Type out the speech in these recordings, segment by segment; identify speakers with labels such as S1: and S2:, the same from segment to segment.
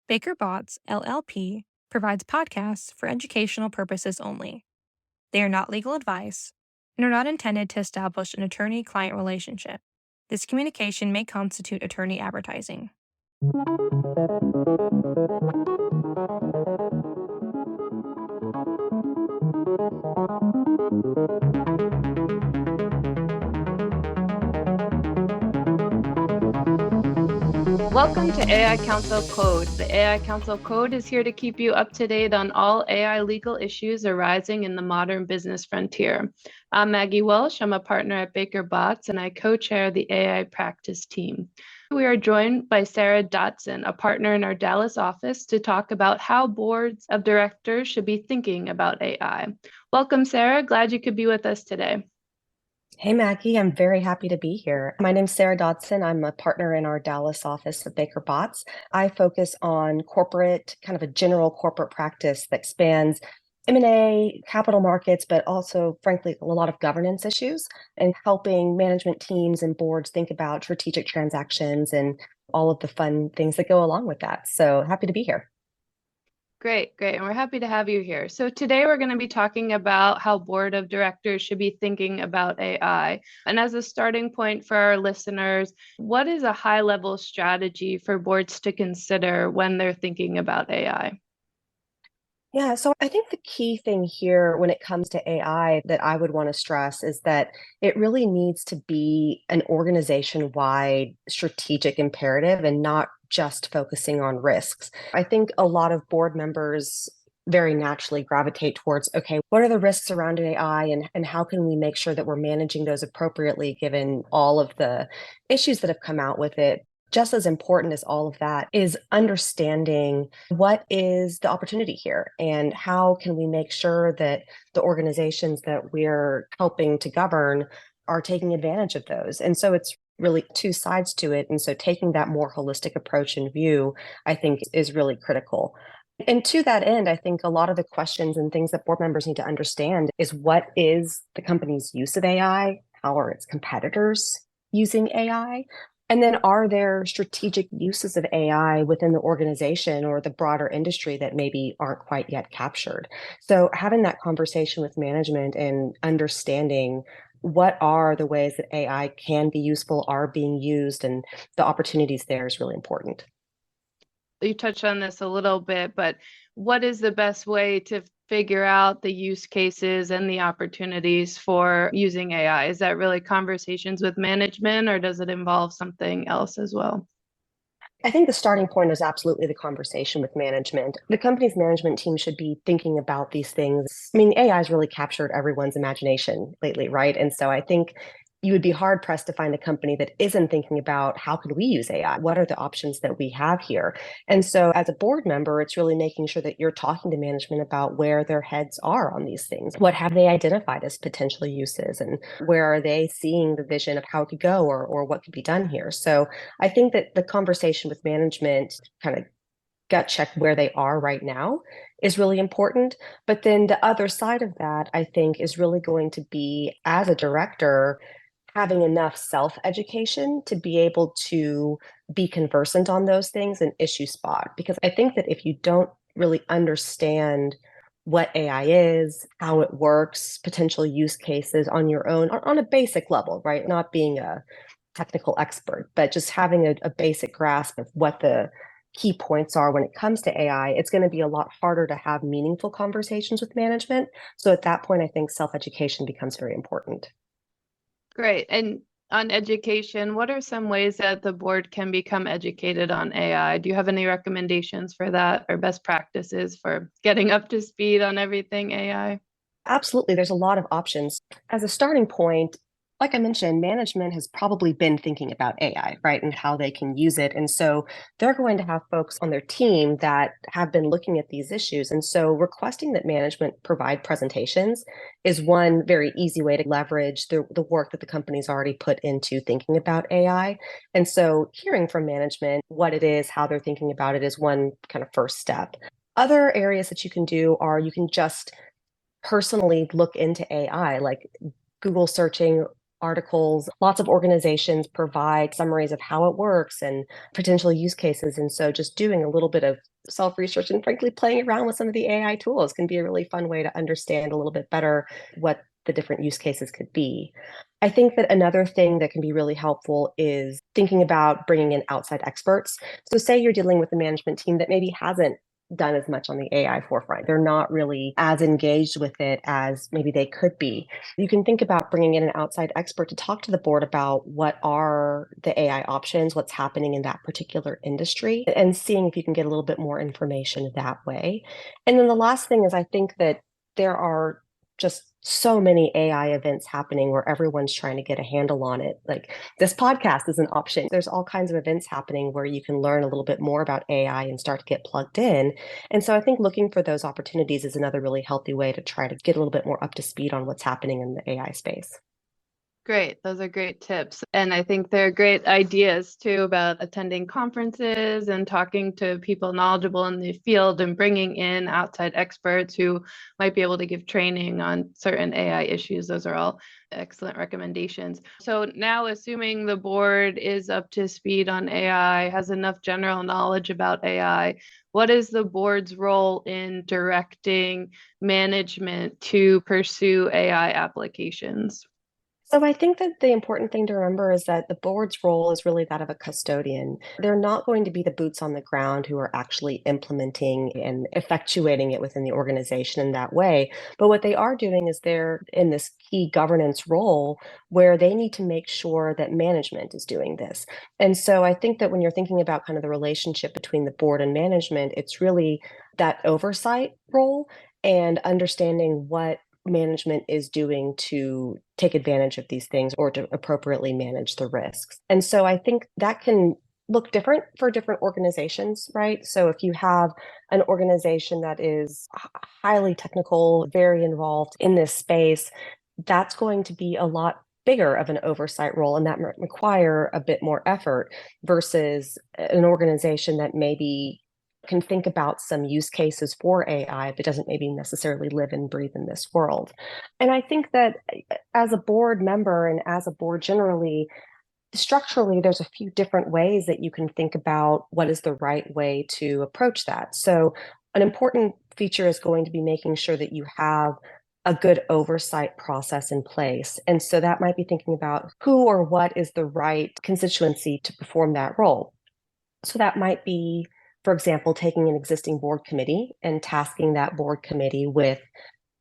S1: Baker Botts, LLP, provides podcasts for educational purposes only. They are not legal advice and are not intended to establish an attorney client relationship. This communication may constitute attorney advertising.
S2: Welcome to AI Council Code. The AI Council Code is here to keep you up to date on all AI legal issues arising in the modern business frontier. I'm Maggie Welsh. I'm a partner at Baker Botts, and I co-chair the AI practice team. We are joined by Sarah Dotson, a partner in our Dallas office, to talk about how boards of directors should be thinking about AI. Welcome, Sarah. Glad you could be with us today.
S3: Hey, Maggie, I'm very happy to be here. My name's Sarah Dotson. I'm a partner in our Dallas office of Baker Botts. I focus on corporate, kind of a general corporate practice that spans M&A, capital markets, but also, frankly, a lot of governance issues and helping management teams and boards think about strategic transactions and all of the fun things that go along with that. So happy to be here.
S2: Great. And we're happy to have you here. So today we're going to be talking about how board of directors should be thinking about AI. And as a starting point for our listeners, what is a high-level strategy for boards to consider when they're thinking about AI?
S3: Yeah, so I think the key thing here when it comes to AI that I would want to stress is that it really needs to be an organization-wide strategic imperative and not just focusing on risks. I think a lot of board members very naturally gravitate towards, okay, what are the risks around AI and how can we make sure that we're managing those appropriately given all of the issues that have come out with it? Just as important as all of that is understanding what is the opportunity here and how can we make sure that the organizations that we're helping to govern are taking advantage of those. And so it's really two sides to it. And so taking that more holistic approach and view, I think, is really critical. And to that end, I think a lot of the questions and things that board members need to understand is what is the company's use of AI? How are its competitors using AI? And then are there strategic uses of AI within the organization or the broader industry that maybe aren't quite yet captured? So having that conversation with management and understanding what are the ways that AI can be useful, are being used, and the opportunities there is really important.
S2: You touched on this a little bit, but what is the best way to figure out the use cases and the opportunities for using AI? Is that really conversations with management, or does it involve something else as well?
S3: I think the starting point is absolutely the conversation with management. The company's management team should be thinking about these things. I mean, AI has really captured everyone's imagination lately, right? And so I think you would be hard pressed to find a company that isn't thinking about how could we use AI? What are the options that we have here? And so as a board member, it's really making sure that you're talking to management about where their heads are on these things. What have they identified as potential uses and where are they seeing the vision of how it could go or what could be done here? So I think that the conversation with management, kind of gut check where they are right now, is really important. But then the other side of that, I think, is really going to be, as a director, having enough self-education to be able to be conversant on those things and issue spot. Because I think that if you don't really understand what AI is, how it works, potential use cases on your own, on a basic level, right? Not being a technical expert, but just having a basic grasp of what the key points are when it comes to AI, it's going to be a lot harder to have meaningful conversations with management. So at that point, I think self-education becomes very important.
S2: Great. And on education, what are some ways that the board can become educated on AI? Do you have any recommendations for that or best practices for getting up to speed on everything AI?
S3: Absolutely. There's a lot of options. As a starting point, like I mentioned, management has probably been thinking about AI, right, and how they can use it. And so they're going to have folks on their team that have been looking at these issues. And so requesting that management provide presentations is one very easy way to leverage the work that the company's already put into thinking about AI. And so hearing from management what it is, how they're thinking about it is one kind of first step. Other areas that you can do are you can just personally look into AI, like Google searching articles. Lots of organizations provide summaries of how it works and potential use cases. And so just doing a little bit of self-research and frankly playing around with some of the AI tools can be a really fun way to understand a little bit better what the different use cases could be. I think that another thing that can be really helpful is thinking about bringing in outside experts. So say you're dealing with a management team that maybe hasn't done as much on the AI forefront. They're not really as engaged with it as maybe they could be. You can think about bringing in an outside expert to talk to the board about what are the AI options, what's happening in that particular industry, and seeing if you can get a little bit more information that way. And then the last thing is I think that there are just so many AI events happening where everyone's trying to get a handle on it. Like this podcast is an option. There's all kinds of events happening where you can learn a little bit more about AI and start to get plugged in. And so I think looking for those opportunities is another really healthy way to try to get a little bit more up to speed on what's happening in the AI space.
S2: Great. Those are great tips. And I think they're great ideas too about attending conferences and talking to people knowledgeable in the field and bringing in outside experts who might be able to give training on certain AI issues. Those are all excellent recommendations. So now, assuming the board is up to speed on AI, has enough general knowledge about AI, what is the board's role in directing management to pursue AI applications?
S3: So I think that the important thing to remember is that the board's role is really that of a custodian. They're not going to be the boots on the ground who are actually implementing and effectuating it within the organization in that way. But what they are doing is they're in this key governance role where they need to make sure that management is doing this. And so I think that when you're thinking about kind of the relationship between the board and management, it's really that oversight role and understanding what management is doing to take advantage of these things or to appropriately manage the risks. And so I think that can look different for different organizations, right? So if you have an organization that is highly technical, very involved in this space, that's going to be a lot bigger of an oversight role and that might require a bit more effort versus an organization that maybe can think about some use cases for AI, but doesn't maybe necessarily live and breathe in this world. And I think that as a board member and as a board generally, structurally, there's a few different ways that you can think about what is the right way to approach that. So an important feature is going to be making sure that you have a good oversight process in place. And so that might be thinking about who or what is the right constituency to perform that role. So that might be, for example, taking an existing board committee and tasking that board committee with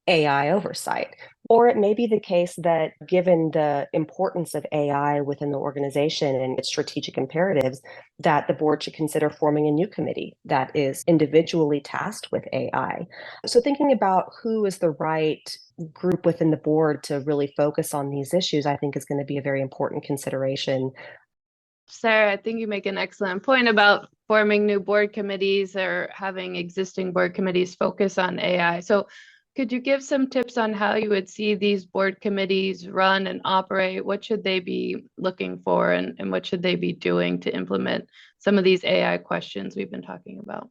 S3: AI oversight. Or it may be the case that given the importance of AI within the organization and its strategic imperatives, that the board should consider forming a new committee that is individually tasked with AI. So thinking about who is the right group within the board to really focus on these issues, I think is going to be a very important consideration.
S2: Sarah, I think you make an excellent point about forming new board committees or having existing board committees focus on AI. So could you give some tips on how you would see these board committees run and operate? What should they be looking for and what should they be doing to implement some of these AI questions we've been talking about?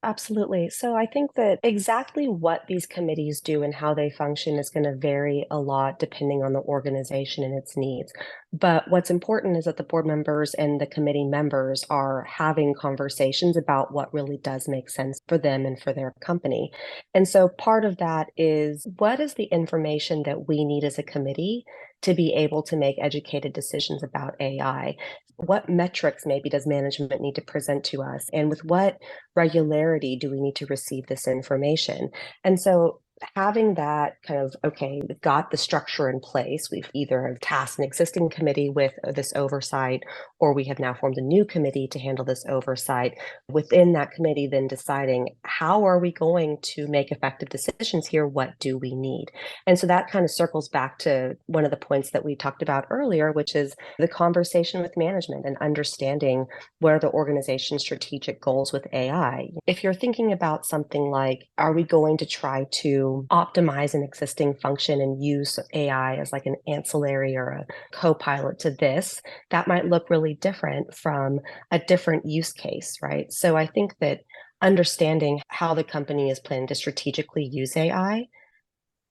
S3: Absolutely. So I think that exactly what these committees do and how they function is going to vary a lot depending on the organization and its needs. But what's important is that the board members and the committee members are having conversations about what really does make sense for them and for their company. And so part of that is what is the information that we need as a committee to be able to make educated decisions about AI? What metrics maybe does management need to present to us? And with what regularity do we need to receive this information? And so having that kind of, okay, we've got the structure in place. We've either tasked an existing committee with this oversight, or we have now formed a new committee to handle this oversight. Within that committee, then deciding how are we going to make effective decisions here? What do we need? And so that kind of circles back to one of the points that we talked about earlier, which is the conversation with management and understanding what are the organization's strategic goals with AI. If you're thinking about something like, are we going to try to optimize an existing function and use AI as like an ancillary or a co-pilot to this, that might look really different from a different use case, right? So I think that understanding how the company is planning to strategically use AI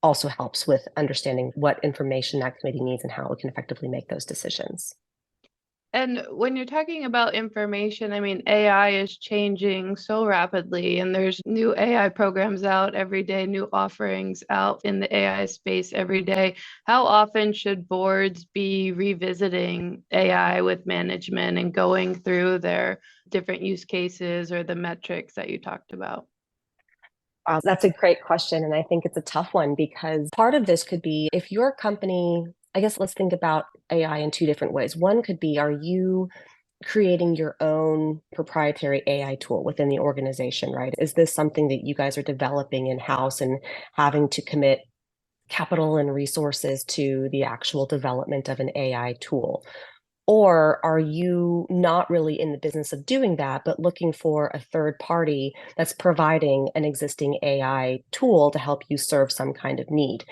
S3: also helps with understanding what information that committee needs and how it can effectively make those decisions.
S2: And when you're talking about information, I mean, AI is changing so rapidly, and there's new AI programs out every day, new offerings out in the AI space every day. How often should boards be revisiting AI with management and going through their different use cases or the metrics that you talked about?
S3: That's a great question. And I think it's a tough one because part of this could be if your company, I guess let's think about AI in two different ways. One could be, are you creating your own proprietary AI tool within the organization, right? Is this something that you guys are developing in-house and having to commit capital and resources to the actual development of an AI tool? Or are you not really in the business of doing that, but looking for a third party that's providing an existing AI tool to help you serve some kind of need?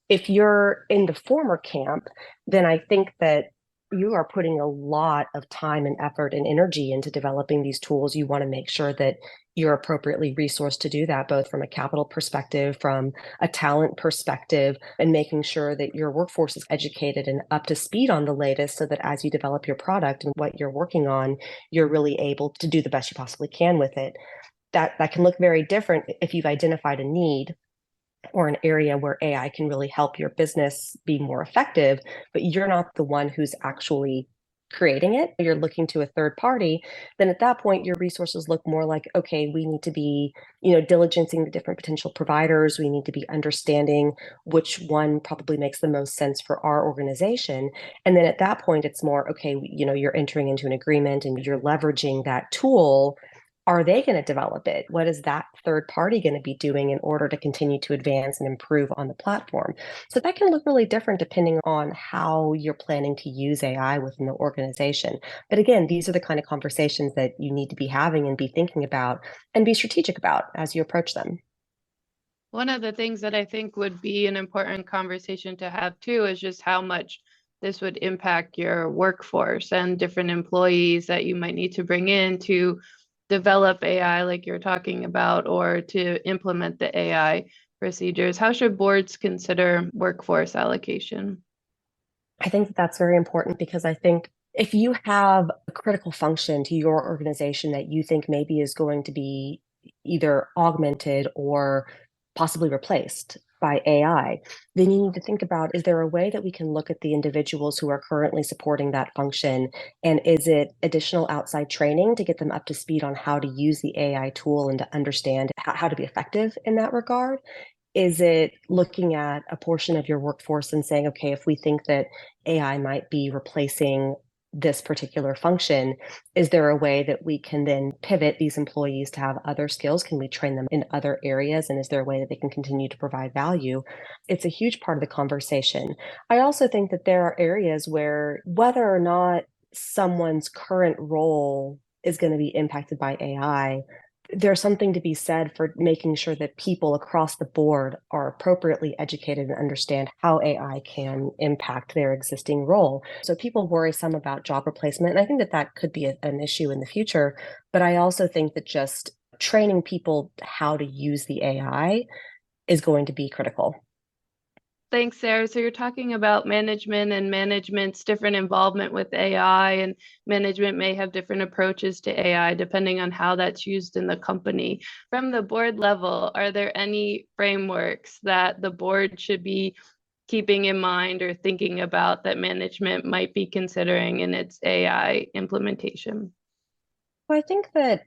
S3: If you're in the former camp, then I think that you are putting a lot of time and effort and energy into developing these tools. You want to make sure that you're appropriately resourced to do that, both from a capital perspective, from a talent perspective, and making sure that your workforce is educated and up to speed on the latest so that as you develop your product and what you're working on, you're really able to do the best you possibly can with it. That can look very different if you've identified a need or an area where AI can really help your business be more effective, but you're not the one who's actually creating it, you're looking to a third party, then at that point your resources look more like, okay, we need to be, diligencing the different potential providers. We need to be understanding which one probably makes the most sense for our organization. And then at that point, it's more, okay, you're entering into an agreement and you're leveraging that tool. Are they going to develop it? What is that third party going to be doing in order to continue to advance and improve on the platform? So that can look really different depending on how you're planning to use AI within the organization. But again, these are the kind of conversations that you need to be having and be thinking about and be strategic about as you approach them.
S2: One of the things that I think would be an important conversation to have too is just how much this would impact your workforce and different employees that you might need to bring in to develop AI like you're talking about, or to implement the AI procedures. How should boards consider workforce allocation?
S3: I think that that's very important because I think if you have a critical function to your organization that you think maybe is going to be either augmented or possibly replaced by AI, then you need to think about, is there a way that we can look at the individuals who are currently supporting that function? And is it additional outside training to get them up to speed on how to use the AI tool and to understand how to be effective in that regard? Is it looking at a portion of your workforce and saying, okay, if we think that AI might be replacing this particular function, is there a way that we can then pivot these employees to have other skills? Can we train them in other areas? And is there a way that they can continue to provide value? It's a huge part of the conversation. I also think that there are areas where whether or not someone's current role is going to be impacted by AI, there's something to be said for making sure that people across the board are appropriately educated and understand how AI can impact their existing role. So people worry some about job replacement, and I think that that could be an issue in the future. But I also think that just training people how to use the AI is going to be critical.
S2: Thanks, Sarah. So you're talking about management and management's different involvement with AI, and management may have different approaches to AI depending on how that's used in the company. From the board level, are there any frameworks that the board should be keeping in mind or thinking about that management might be considering in its AI implementation?
S3: Well, I think that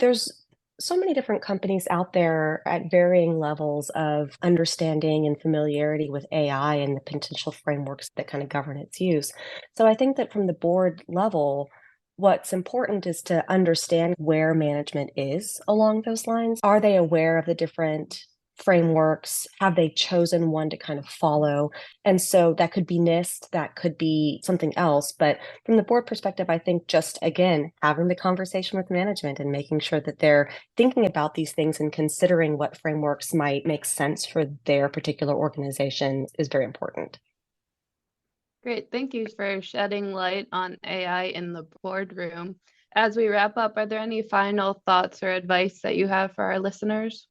S3: there's so many different companies out there at varying levels of understanding and familiarity with AI and the potential frameworks that kind of govern its use. So I think that from the board level, what's important is to understand where management is along those lines. Are they aware of the different frameworks? Have they chosen one to kind of follow? And so that could be NIST, that could be something else. But from the board perspective, I think just again, having the conversation with management and making sure that they're thinking about these things and considering what frameworks might make sense for their particular organization is very important.
S2: Great. Thank you for shedding light on AI in the boardroom. As we wrap up, are there any final thoughts or advice that you have for our listeners?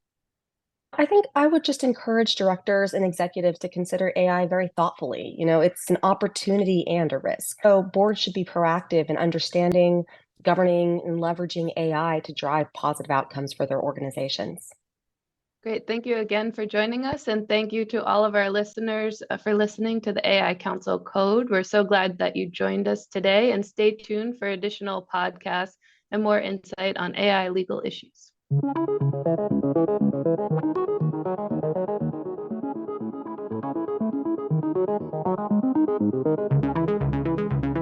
S3: I think I would just encourage directors and executives to consider AI very thoughtfully. It's an opportunity and a risk. So boards should be proactive in understanding, governing, and leveraging AI to drive positive outcomes for their organizations.
S2: Great. Thank you again for joining us. And thank you to all of our listeners for listening to the AI Council Code. We're so glad that you joined us today, and stay tuned for additional podcasts and more insight on AI legal issues.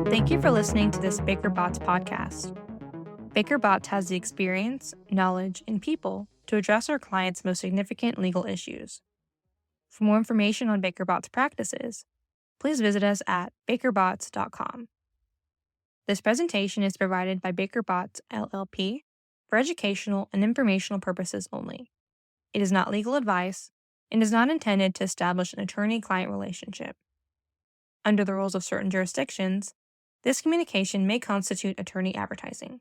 S1: Thank you for listening to this BakerBots podcast. BakerBots has the experience, knowledge, and people to address our clients' most significant legal issues. For more information on BakerBots practices, please visit us at bakerbots.com. This presentation is provided by BakerBots LLP for educational and informational purposes only. It is not legal advice and is not intended to establish an attorney-client relationship. Under the rules of certain jurisdictions, this communication may constitute attorney advertising.